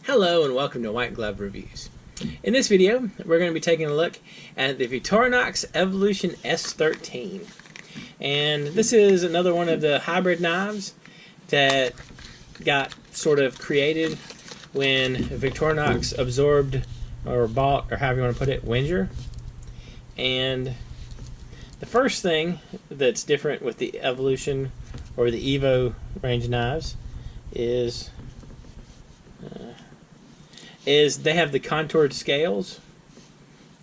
Hello and welcome to White Glove Reviews. In this video, we're going to be taking a look at the Victorinox Evolution S13. And this is another one of the hybrid knives that got sort of created when Victorinox absorbed or bought, or however you want to put it, Winger. And the first thing that's different with the Evolution or the Evo range knives is they have the contoured scales,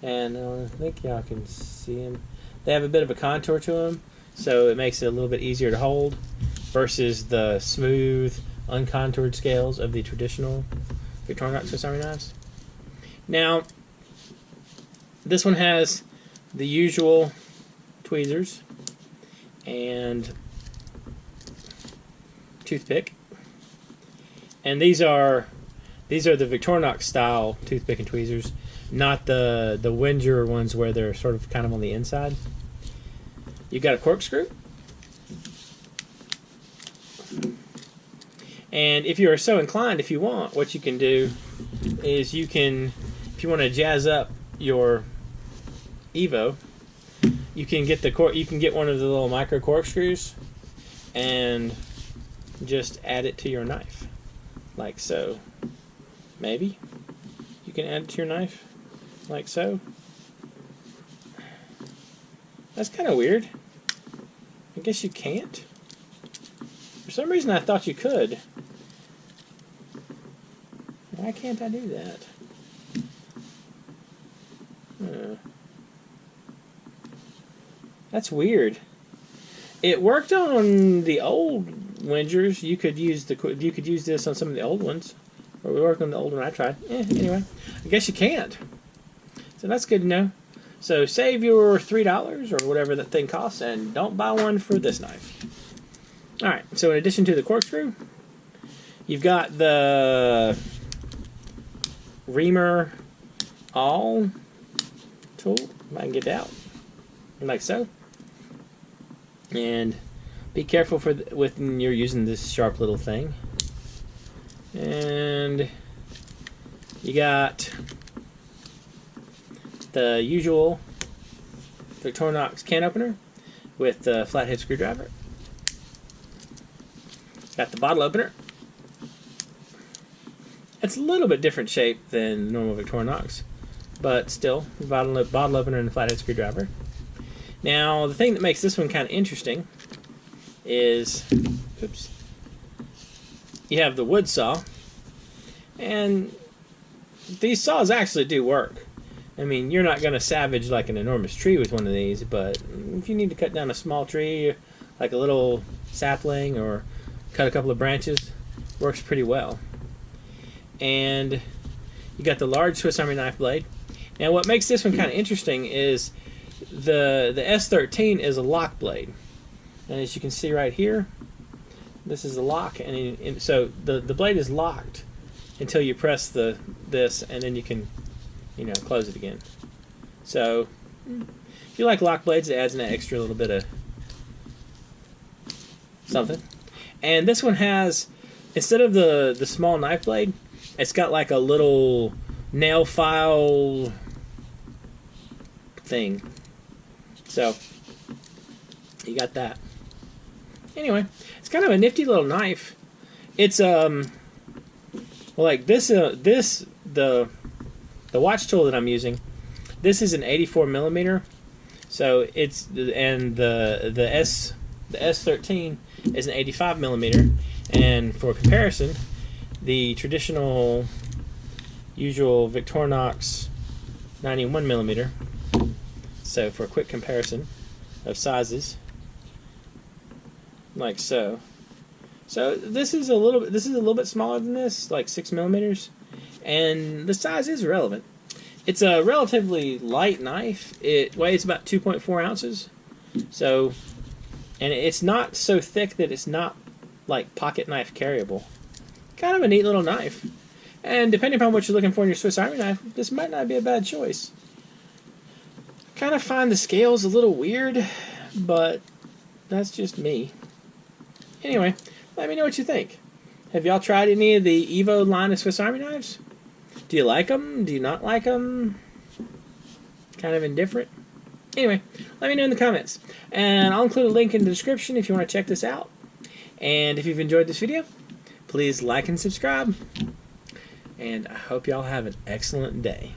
and I think y'all can see them. They have a bit of a contour to them, so it makes it a little bit easier to hold versus the smooth, uncontoured scales of the traditional Victorinox Swiss Army knives. Now, this one has the usual tweezers and toothpick, and these are the Victorinox style toothpick and tweezers, not the Winger ones where they're sort of kind of on the inside. You've got a corkscrew, and if you are so inclined, if you want, what you can do is you can, if you want to jazz up your Evo, you can get one of the little micro corkscrews and just add it to your knife, like so. Maybe you can add it to your knife, like so. That's kind of weird. I guess you can't. For some reason I thought you could. Why can't I do that? That's weird. It worked on the old Wingers. You could use this on some of the old ones. Or we worked on the old one I tried. Anyway, I guess you can't. So that's good to know. So save your $3 or whatever that thing costs, and don't buy one for this knife. Alright, so in addition to the corkscrew, you've got the reamer awl tool, if I can get it out, like so. And be careful when you're using this sharp little thing. And you got the usual Victorinox can opener with the flathead screwdriver. Got the bottle opener. It's a little bit different shape than normal Victorinox, but still, bottle opener and the flathead screwdriver. Now, the thing that makes this one kind of interesting is, oops, you have the wood saw, and these saws actually do work. I mean, you're not going to savage like an enormous tree with one of these, but if you need to cut down a small tree, like a little sapling, or cut a couple of branches, works pretty well. And you got the large Swiss Army knife blade. Now, what makes this one kind of interesting is the S13 is a lock blade, and as you can see right here, this is a lock, and so the blade is locked until you press this, and then you can, close it again. So if you like lock blades, it adds an extra little bit of something. And this one has, instead of the small knife blade, it's got like a little nail file thing. So you got that. Anyway, it's kind of a nifty little knife. It's like this the watch tool that I'm using. This is an 84 millimeter. So it's, and the S13 is an 85 millimeter. And for comparison, the traditional usual Victorinox 91 millimeter. So for a quick comparison of sizes, like so. So this is a little bit smaller than this, like 6 millimeters, and the size is relevant. It's a relatively light knife. It weighs about 2.4 ounces. So, and it's not so thick that it's not like pocket knife carryable. Kind of a neat little knife. And depending upon what you're looking for in your Swiss Army knife, this might not be a bad choice. Kind of find the scales a little weird, but that's just me. Anyway, let me know what you think. Have y'all tried any of the Evo line of Swiss Army knives? Do you like them? Do you not like them? Kind of indifferent? Anyway, let me know in the comments. And I'll include a link in the description if you want to check this out. And if you've enjoyed this video, please like and subscribe. And I hope y'all have an excellent day.